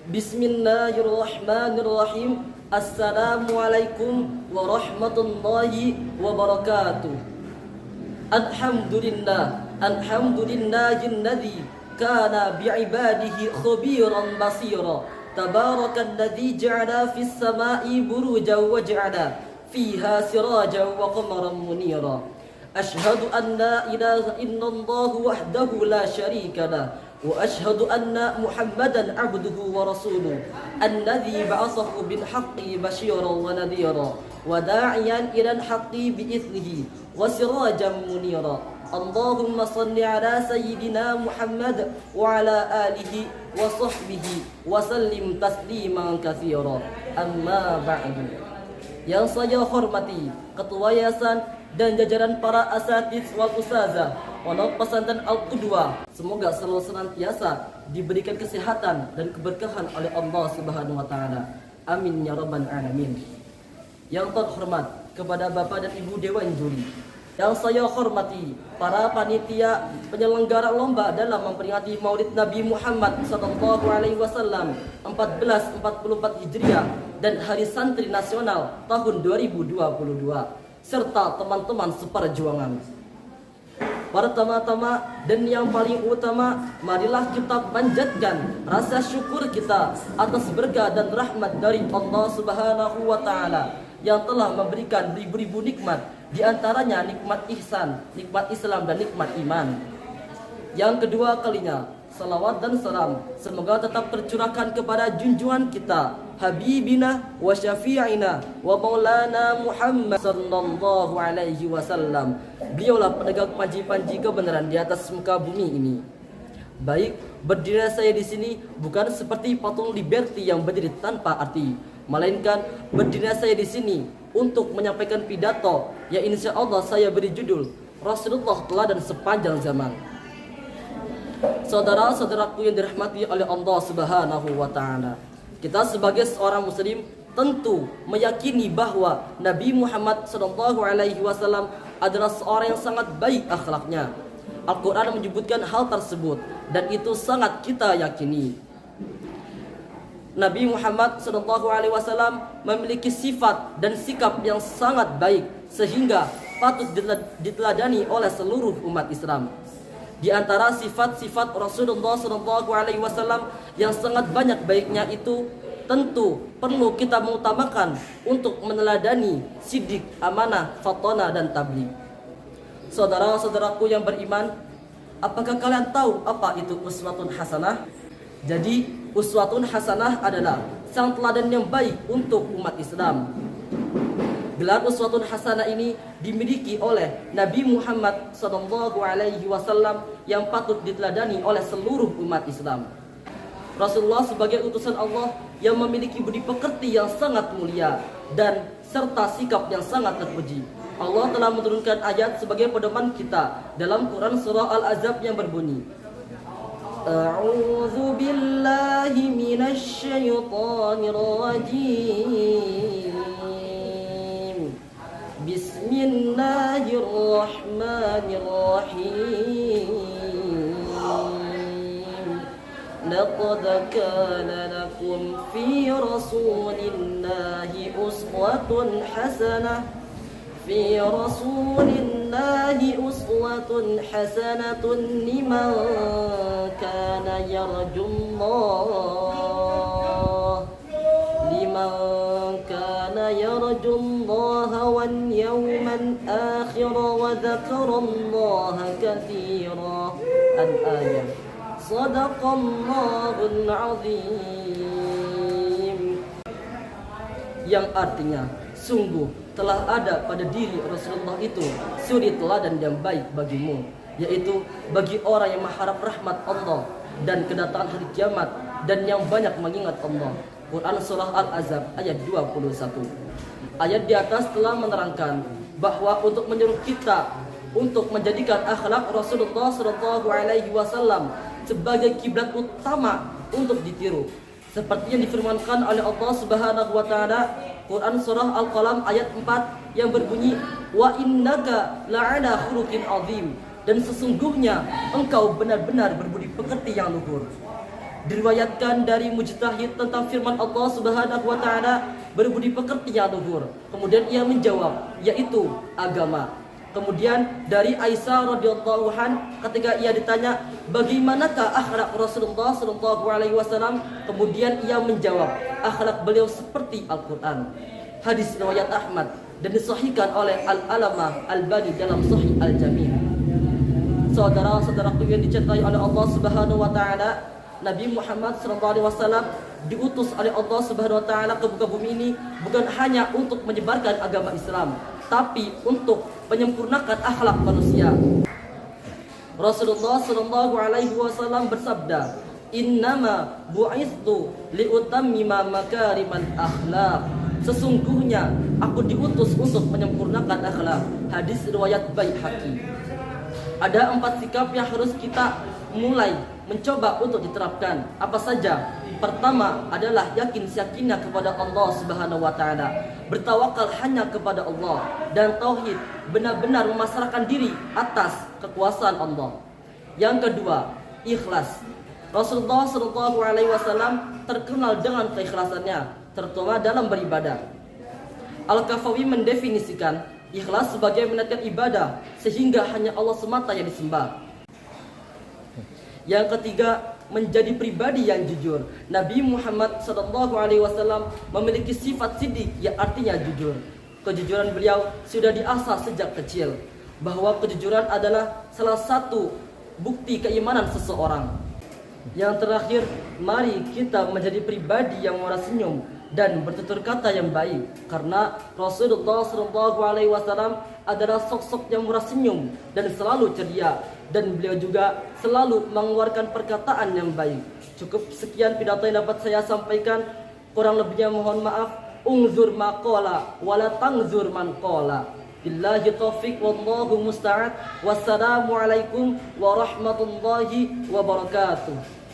Bismillahirrahmanirrahim. Assalamualaikum warahmatullahi wabarakatuh. Alhamdulillahilladzi kana bi'ibadihi khabiran basira. Tabarakalladzi ja'ala fis sama'i burujan wa ja'ala fiha sirajan wa qamaran munira. Ashhadu an la ilaha illallah wahdahu la syarika lah wa ashhadu anna Muhammadan abduhu wa rasuluh alladzi ba'athahu bil haqqi basyiran wa nadhira wa da'iyan ilal haqqi bi idnihi wa sirajan munira. Allahumma salli ala sayyidina Muhammad wa ala alihi wa sahbihi wa sallim tasliman katsira. Amma ba'du. Yang saya hormati Ketua Yayasan dan jajaran para asatiz wal ustazah Pondok Pesantren Al-Qudwah, semoga selalu senantiasa diberikan kesehatan dan keberkahan oleh Allah Subhanahu wa taala. Amin ya rabbal alamin. Yang terhormat kepada Bapak dan Ibu Dewan Juri, yang saya hormati para panitia penyelenggara lomba dalam memperingati Maulid Nabi Muhammad sallallahu alaihi wasallam 1444 Hijriah dan Hari Santri Nasional tahun 2022, serta teman-teman seperjuangan. Pertama-tama dan yang paling utama, marilah kita panjatkan rasa syukur kita atas berkah dan rahmat dari Allah Subhanahu wa taala yang telah memberikan ribu-ribu nikmat, di antaranya nikmat ihsan, nikmat Islam dan nikmat iman. Yang kedua kalinya, salawat dan salam semoga tetap tercurahkan kepada junjungan kita, Habibina wa syafi'ina wa maulana Muhammad sallallahu alaihi wasallam. Beliaulah penegak panji-panji kebenaran di atas muka bumi ini. Baik, berdiri saya di sini bukan seperti patung Liberty yang berdiri tanpa arti, melainkan berdiri saya di sini untuk menyampaikan pidato yang insya Allah saya beri judul Rasulullah Teladan Sepanjang Zaman. Saudara-saudaraku yang dirahmati oleh Allah Subhanahu wa taala, kita sebagai seorang muslim tentu meyakini bahwa Nabi Muhammad sallallahu alaihi wasallam adalah seorang yang sangat baik akhlaknya. Al-Quran menyebutkan hal tersebut dan itu sangat kita yakini. Nabi Muhammad sallallahu alaihi wasallam memiliki sifat dan sikap yang sangat baik sehingga patut diteladani oleh seluruh umat Islam. Di antara sifat-sifat Rasulullah sallallahu alaihi wasallam yang sangat banyak baiknya itu tentu perlu kita mengutamakan untuk meneladani sidik, amanah, fatona dan tabligh. Saudara-saudaraku yang beriman, apakah kalian tahu apa itu uswatun hasanah? Jadi, uswatun hasanah adalah sang teladan yang baik untuk umat Islam. Gelar uswatun hasanah ini dimiliki oleh Nabi Muhammad sallallahu alaihi wasallam yang patut diteladani oleh seluruh umat Islam. Rasulullah sebagai utusan Allah yang memiliki budi pekerti yang sangat mulia dan serta sikap yang sangat terpuji. Allah telah menurunkan ayat sebagai pedoman kita dalam Quran surah Al-Ahzab yang berbunyi, A'udzu billahi minasy syaithanir rajim. Bismillahirrahmanirrahim. لقد كان لكم في رسول الله أسوة حسنة لمن كان يرجو الله واليوم الآخر وذكر الله كثيرا. الآية. Sadaqallahul azim. Yang artinya, sungguh telah ada pada diri Rasulullah itu suri teladan yang baik bagimu, yaitu bagi orang yang mengharap rahmat Allah dan kedatangan hari kiamat dan yang banyak mengingat Allah. Quran surah Al-Ahzab ayat 21. Ayat di atas telah menerangkan bahwa untuk menyuruh kita untuk menjadikan akhlak Rasulullah sallallahu alaihi wasallam sebagai kiblat utama untuk ditiru, seperti yang difirmankan oleh Allah Subhanahu wa taala Quran surah Al-Qalam ayat 4 yang berbunyi, wa innaka la'ala khuluqin azim, dan sesungguhnya engkau benar-benar berbudi pekerti yang luhur. Diriwayatkan dari mujtahid tentang firman Allah Subhanahu wa taala, berbudi pekerti yang luhur. Kemudian ia menjawab, yaitu agama. Kemudian dari Aisyah radhiyallahu an, ketika ia ditanya bagaimanakah akhlak Rasulullah sallallahu alaihi wasallam, kemudian ia menjawab, akhlak beliau seperti Al-Qur'an. Hadis riwayat Ahmad dan disahihkan oleh Al-Alamah Al-Albani dalam Sahih Al-Jami'. Saudara-saudaraku yang dicintai oleh Allah Subhanahu wa taala, Nabi Muhammad SAW diutus oleh Allah Subhanahu wa taala ke muka bumi ini bukan hanya untuk menyebarkan agama Islam, tapi untuk menyempurnakan akhlak manusia. Rasulullah SAW bersabda, "Innama bu'itsu liutammima makarimal akhlaq." Sesungguhnya aku diutus untuk menyempurnakan akhlak. Hadis riwayat Baihaqi. Ada 4 sikap yang harus kita mulai mencoba untuk diterapkan. Apa saja? Pertama adalah yakin yakinnya kepada Allah Subhanahu wa taala, bertawakal hanya kepada Allah, dan tauhid, benar-benar memasrahkan diri atas kekuasaan Allah. Yang kedua, ikhlas. Rasulullah sallallahu alaihi wasallam terkenal dengan keikhlasannya, terutama dalam beribadah. Al-Kafawi mendefinisikan ikhlas sebagai menetapkan ibadah sehingga hanya Allah semata yang disembah. Yang ketiga, menjadi pribadi yang jujur. Nabi Muhammad SAW memiliki sifat siddiq yang artinya jujur. Kejujuran beliau sudah diasah sejak kecil, bahwa kejujuran adalah salah satu bukti keimanan seseorang. Yang terakhir, mari kita menjadi pribadi yang murah senyum dan bertutur kata yang baik, karena Rasulullah SAW adalah sosok yang murah senyum dan selalu ceria, dan beliau juga selalu mengeluarkan perkataan yang baik. Cukup sekian pidato yang dapat saya sampaikan, kurang lebihnya mohon maaf. Unzur maqala wala tangzur man qala. Billahi taufiq wallahu musta'an. Wassalamualaikum warahmatullahi wabarakatuh.